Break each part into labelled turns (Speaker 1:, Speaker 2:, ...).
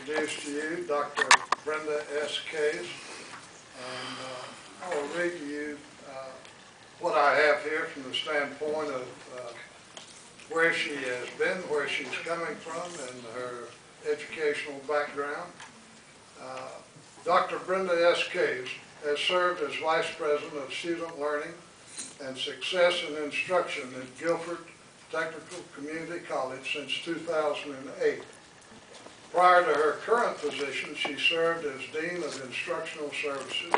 Speaker 1: introduce to you Dr. Brenda Kays, and I will read to you what I have here from the standpoint of where she has been, where she's coming from, and her educational background. Dr. Brenda Kays has served as Vice President of Student Learning and Success in Instruction at Guilford Technical Community College since 2008. Prior to her current position, she served as Dean of Instructional Services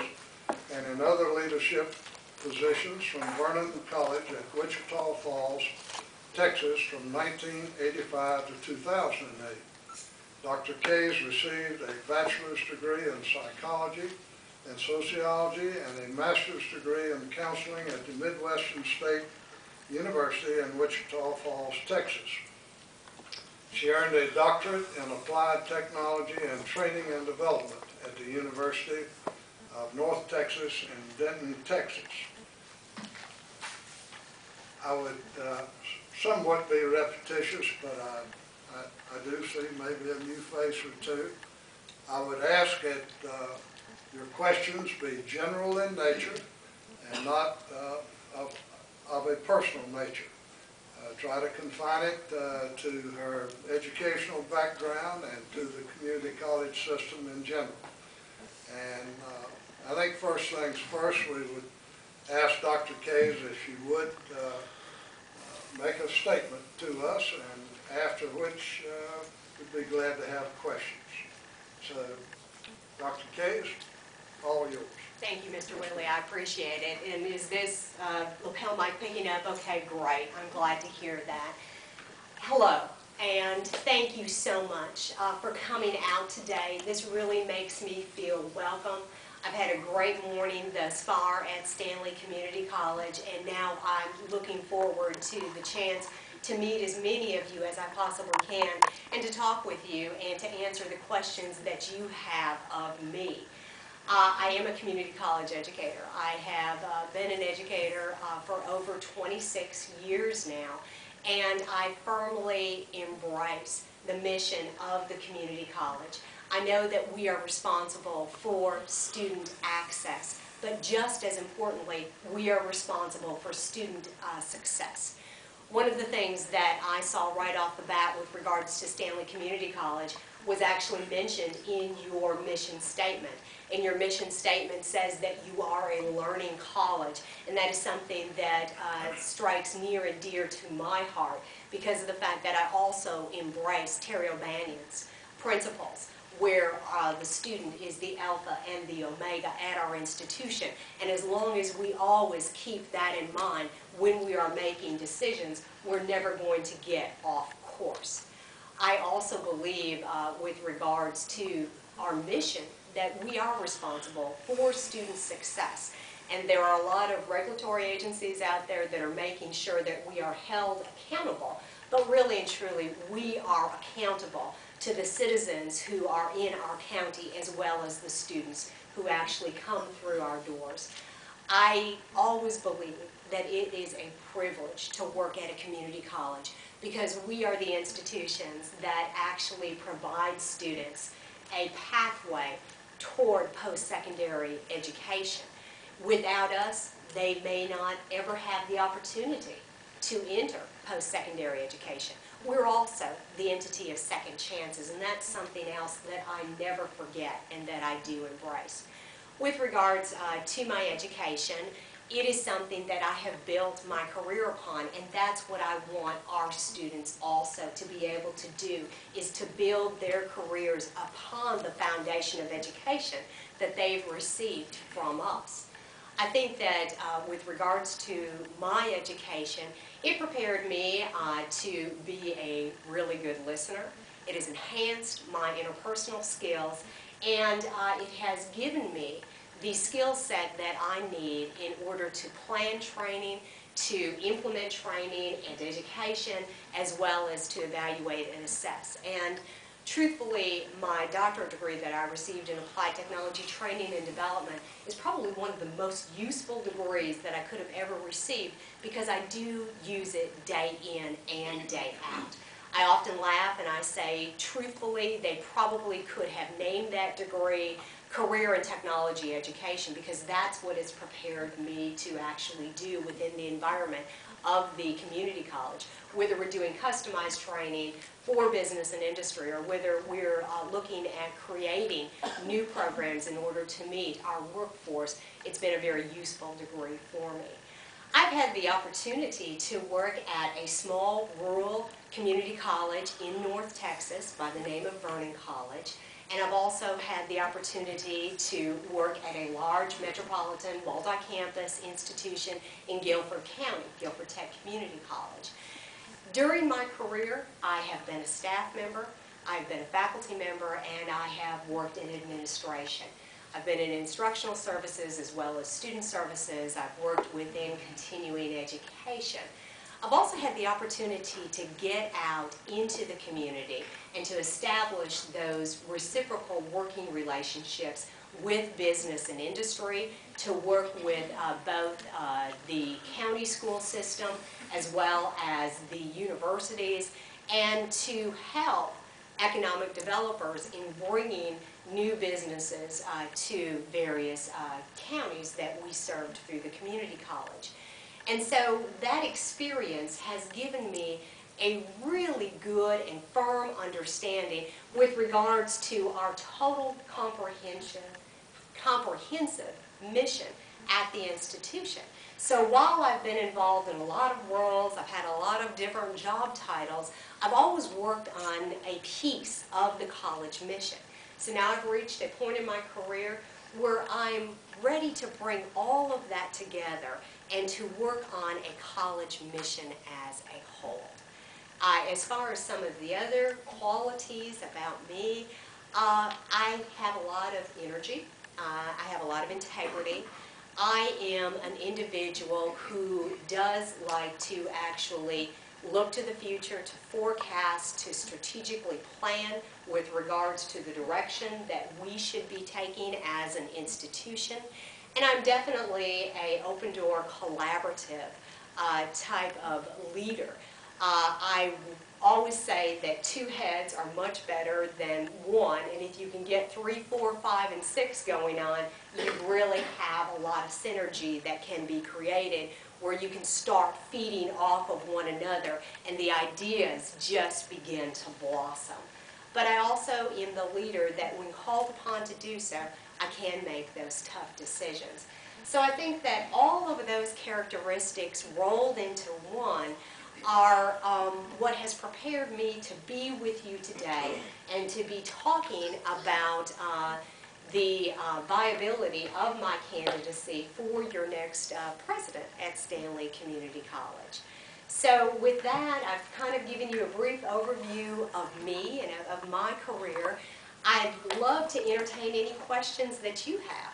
Speaker 1: and in other leadership positions from Vernon College at Wichita Falls, Texas from 1985 to 2008. Dr. Kays received a bachelor's degree in psychology and sociology and a master's degree in counseling at the Midwestern State University in Wichita Falls, Texas. She earned a doctorate in applied technology and training and development at the University of North Texas in Denton, Texas. I would somewhat be repetitious, but I do see maybe a new face or two. I would ask that your questions be general in nature and not of a personal nature. Try to confine it to her educational background and to the community college system in general. And I think first things first, we would ask Dr. Kays if she would make a statement to us, and after which we'd be glad to have questions. So, Dr. Kays, all yours.
Speaker 2: Thank you, Mr. Whitley. I appreciate it. And is this lapel mic picking up? Okay, great. I'm glad to hear that. Hello, and thank you so much for coming out today. This really makes me feel welcome. I've had a great morning thus far at Stanley Community College, and now I'm looking forward to the chance to meet as many of you as I possibly can and to talk with you and to answer the questions that you have of me. I am a community college educator. I have been an educator for over 26 years now, and I firmly embrace the mission of the community college. I know that we are responsible for student access, but just as importantly, we are responsible for student success. One of the things that I saw right off the bat with regards to Stanley Community College was actually mentioned in your mission statement. And your mission statement says that you are a learning college, and that is something that strikes near and dear to my heart because of the fact that I also embrace Terry O'Banion's principles, where the student is the alpha and the omega at our institution. And as long as we always keep that in mind when we are making decisions, we're never going to get off course. I also believe with regards to our mission that we are responsible for student success. And there are a lot of regulatory agencies out there that are making sure that we are held accountable. But really and truly, we are accountable to the citizens who are in our county as well as the students who actually come through our doors. I always believe that it is a privilege to work at a community college because we are the institutions that actually provide students a pathway toward post-secondary education. Without us, they may not ever have the opportunity to enter post-secondary education. We're also the entity of second chances, and that's something else that I never forget and that I do embrace. With regards to my education, it is something that I have built my career upon, and that's what I want our students also to be able to do, is to build their careers upon the foundation of education that they've received from us. I think that with regards to my education, it prepared me to be a really good listener. It has enhanced my interpersonal skills, and it has given me the skill set that I need in order to plan training, to implement training and education, as well as to evaluate and assess. And truthfully, my doctorate degree that I received in applied technology training and development is probably one of the most useful degrees that I could have ever received because I do use it day in and day out. I often laugh and I say, truthfully, they probably could have named that degree Career and Technology Education, because that's what it's prepared me to actually do within the environment of the community college. Whether we're doing customized training for business and industry, or whether we're looking at creating new programs in order to meet our workforce, it's been a very useful degree for me. I've had the opportunity to work at a small rural community college in North Texas by the name of Vernon College, and I've also had the opportunity to work at a large metropolitan multi-campus institution in Guilford County, Guilford Tech Community College. During my career, I have been a staff member, I've been a faculty member, and I have worked in administration. I've been in instructional services as well as student services. I've worked within continuing education. I've also had the opportunity to get out into the community and to establish those reciprocal working relationships with business and industry, to work with both the county school system as well as the universities, and to help economic developers in bringing new businesses to various counties that we served through the community college. And so that experience has given me a really good and firm understanding with regards to our total comprehensive mission at the institution. So while I've been involved in a lot of roles, I've had a lot of different job titles, I've always worked on a piece of the college mission. So now I've reached a point in my career where I'm ready to bring all of that together and to work on a college mission as a whole. As far as some of the other qualities about me, I have a lot of energy, I have a lot of integrity. I am an individual who does like to actually look to the future, to forecast, to strategically plan with regards to the direction that we should be taking as an institution. And I'm definitely an open-door, collaborative type of leader. I always say that two heads are much better than one, and if you can get 3, 4, 5, and 6 going on, you really have a lot of synergy that can be created where you can start feeding off of one another and the ideas just begin to blossom. But I also am the leader that when called upon to do so, I can make those tough decisions. So I think that all of those characteristics rolled into one are what has prepared me to be with you today and to be talking about the viability of my candidacy for your next president at Stanley Community College. So with that, I've kind of given you a brief overview of me and of my career. I'd love to entertain any questions that you have.